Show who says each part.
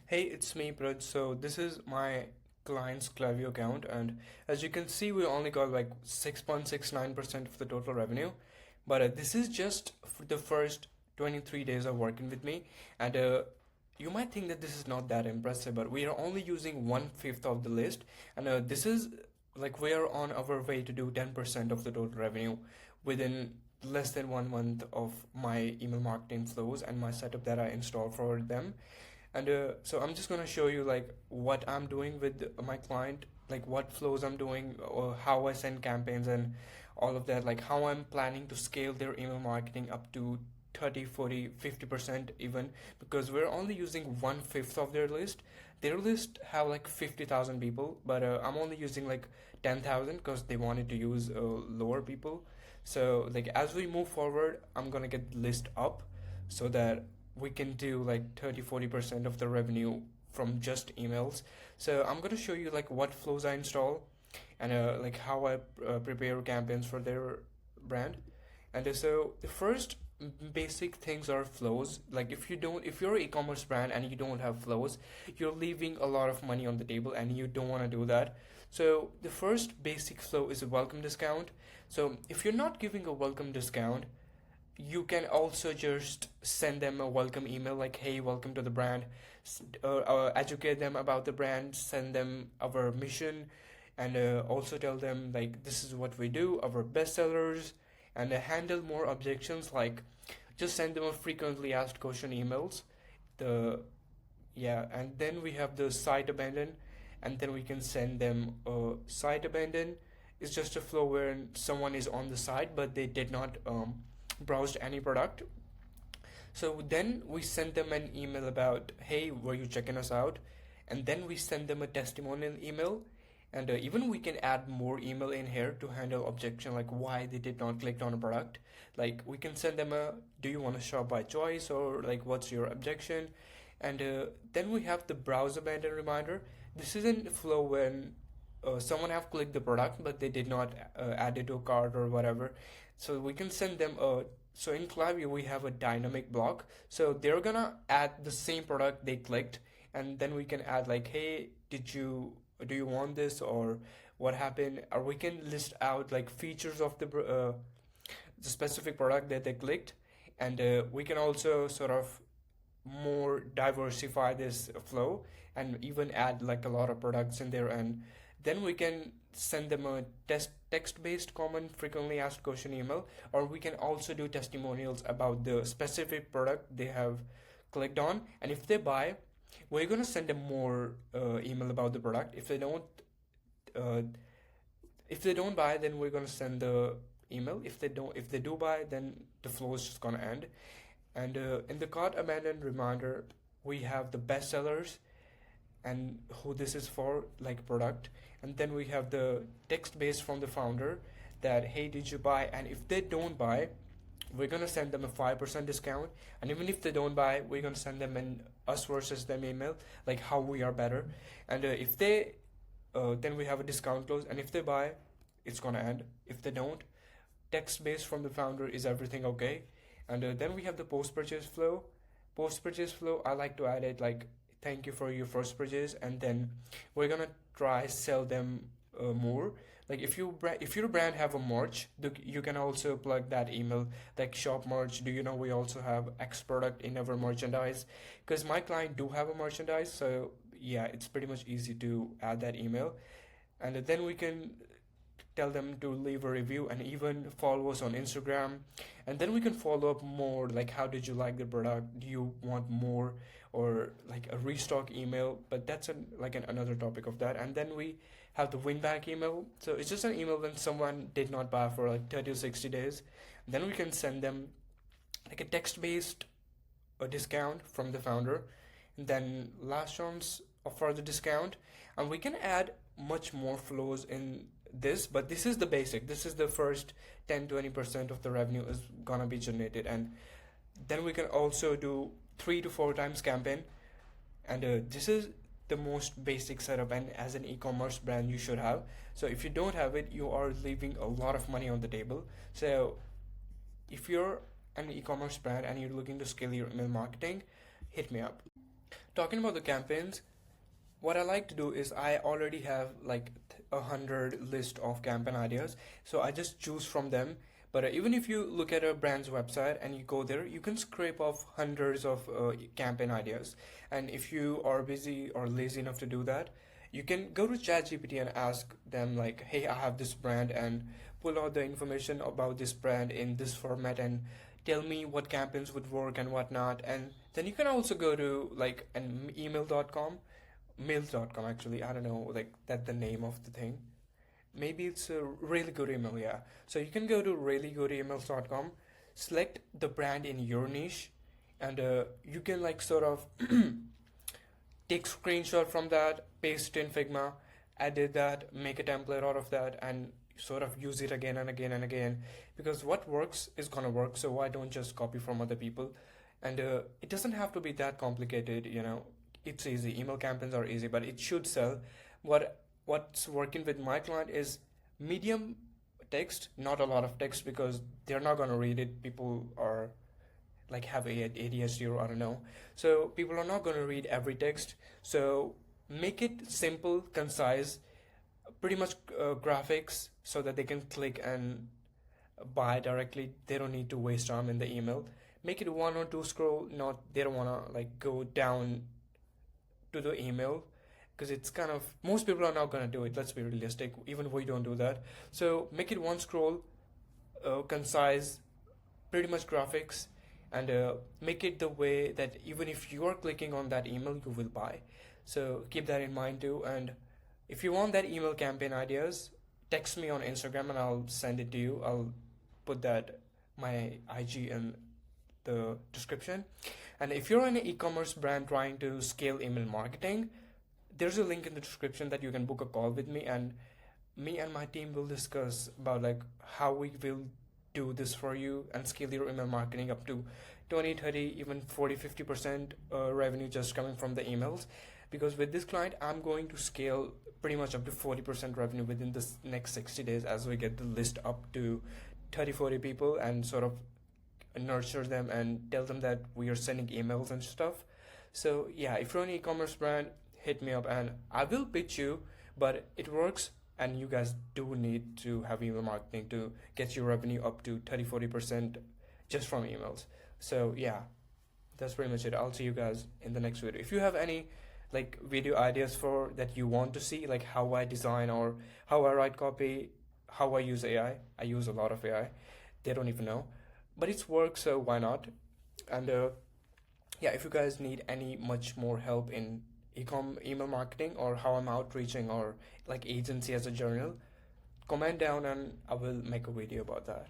Speaker 1: Hey, it's me, Praj. So this is my client's Klaviyo account, and as you can see, we only got like 6.69% of the total revenue. But this is just for the first 23 days of working with me, and you might think that this is not that impressive, but we are only using 1/5 of the list, and this is like we are on our way to do 10% of the total revenue within less than 1 month of my email marketing flows and my setup that I installed for them. And so I'm just gonna show you like what I'm doing with my client, like what flows I'm doing, or how I send campaigns and all of that, like how I'm planning to scale their email marketing up to 30, 40, 50% even, because we're only using 1/5 of their list. Their list have like 50,000 people, but I'm only using like 10,000 because they wanted to use lower people. So like as we move forward, I'm gonna get the list up so that we can do like 30, 40% of the revenue from just emails. So I'm going to show you like what flows I install and like how I prepare campaigns for their brand. And so the first basic things are flows. Like if you're an e-commerce brand and you don't have flows, you're leaving a lot of money on the table and you don't want to do that. So the first basic flow is a welcome discount. So if you're not giving a welcome discount, you can also just send them a welcome email like, hey, welcome to the brand. Educate them about the brand, send them our mission, and also tell them like this is what we do, our bestsellers, and handle more objections, like just send them a frequently asked question emails. The Yeah, and then we have the site abandon, and then we can send them a site abandon. It's just a flow where someone is on the site but they did not browsed any product. So then we send them an email about, hey, were you checking us out? And then we send them a testimonial email. And even we can add more email in here to handle objection, like why they did not click on a product. Like we can send them a, do you want to shop by choice, or like what's your objection? And then we have the browse abandon reminder. This isn't flow when someone have clicked the product but they did not add it to a cart or whatever. So we can send them a, so in Klaviyo we have a dynamic block, so they're gonna add the same product they clicked, and then we can add like, hey, do you want this, or what happened, or we can list out like features of the specific product that they clicked. And we can also sort of more diversify this flow and even add like a lot of products in there. And then we can send them a text-based common frequently asked question email, or we can also do testimonials about the specific product they have clicked on. And if they buy, we're going to send them more email about the product. Uh, if they don't buy, then we're going to send the email. If they do buy, then the flow is just going to end. And in the cart abandoned reminder, we have the bestsellers and who this is for, like product. And then we have the text based from the founder that, hey, did you buy? And if they don't buy, we're gonna send them a 5% discount. And even if they don't buy, we're gonna send them an us versus them email, like how we are better. And if they then we have a discount clause, and if they buy, it's gonna end. If they don't, text based from the founder, is everything okay? And then we have the post purchase flow. Post purchase flow, I like to add it like, thank you for your first purchase, and then we're gonna try sell them more. Like if your brand have a merch, you can also plug that email like shop merch. Do you know we also have X product in our merchandise? Because my client do have a merchandise, so yeah, it's pretty much easy to add that email. And then we can tell them to leave a review and even follow us on Instagram. And then we can follow up more, like how did you like the product? Do you want more, or like a restock email? But that's another topic of that. And then we have the win back email. So it's just an email when someone did not buy for like 30 to 60 days. Then we can send them like a text based discount from the founder, and then last chance for the discount. And we can add much more flows in this, but this is the basic. This is the first 10-20% of the revenue is gonna be generated. And then we can also do 3 to 4 times campaign. And this is the most basic setup, and as an e-commerce brand you should have. So if you don't have it, you are leaving a lot of money on the table. So if you're an e-commerce brand and you're looking to scale your email marketing, hit me up. Talking about the campaigns, what I like to do is I already have like 100 list of campaign ideas, so I just choose from them. But even if you look at a brand's website and you go there, you can scrape off hundreds of campaign ideas. And if you are busy or lazy enough to do that, you can go to ChatGPT and ask them like, "Hey, I have this brand," and pull out the information about this brand in this format and tell me what campaigns would work and whatnot. And then you can also go to like an email.com, mail.com actually, I don't know, like that the name of the thing. Maybe it's a really good email, yeah. So you can go to reallygoodemails.com, select the brand in your niche, and you can like sort of take screenshot from that, paste it in Figma, edit that, make a template out of that, and sort of use it again and again and again. Because what works is gonna work, so why don't just copy from other people? And it doesn't have to be that complicated, you know. It's easy. Email campaigns are easy, but it should sell. What's working with my client is medium text, not a lot of text because they're not gonna read it. People are like have ADHD or I don't know. So people are not going to read every text. So make it simple, concise, pretty much graphics so that they can click and buy directly. They don't need to waste time in the email. Make it one or two scroll. Not they don't want to like go down to the email because it's kind of most people are not going to do it. Let's be realistic. Even we don't do that. So make it one scroll, concise, pretty much graphics, and make it the way that even if you are clicking on that email you will buy. So keep that in mind too. And if you want that email campaign ideas, text me on Instagram and I'll send it to you. I'll put that my IG in the description. And if you're an e-commerce brand trying to scale email marketing, there's a link in the description that you can book a call with me, and me and my team will discuss about like how we will do this for you and scale your email marketing up to 20, 30, even 40, 50% revenue just coming from the emails. Because with this client, I'm going to scale pretty much up to 40% revenue within this next 60 days as we get the list up to 30, 40 people and sort of nurture them and tell them that we are sending emails and stuff. So yeah, if you're an e-commerce brand, hit me up and I will pitch you, but it works. And you guys do need to have email marketing to get your revenue up to 30-40% just from emails. So yeah, that's pretty much it. I'll see you guys in the next video. If you have any like video ideas for that you want to see, like how I design or how I write copy, how I use AI. I use a lot of AI. They don't even know, but it's work, so why not? And yeah, if you guys need any much more help in email marketing or how I'm outreaching or like agency as a journal, comment down and I will make a video about that.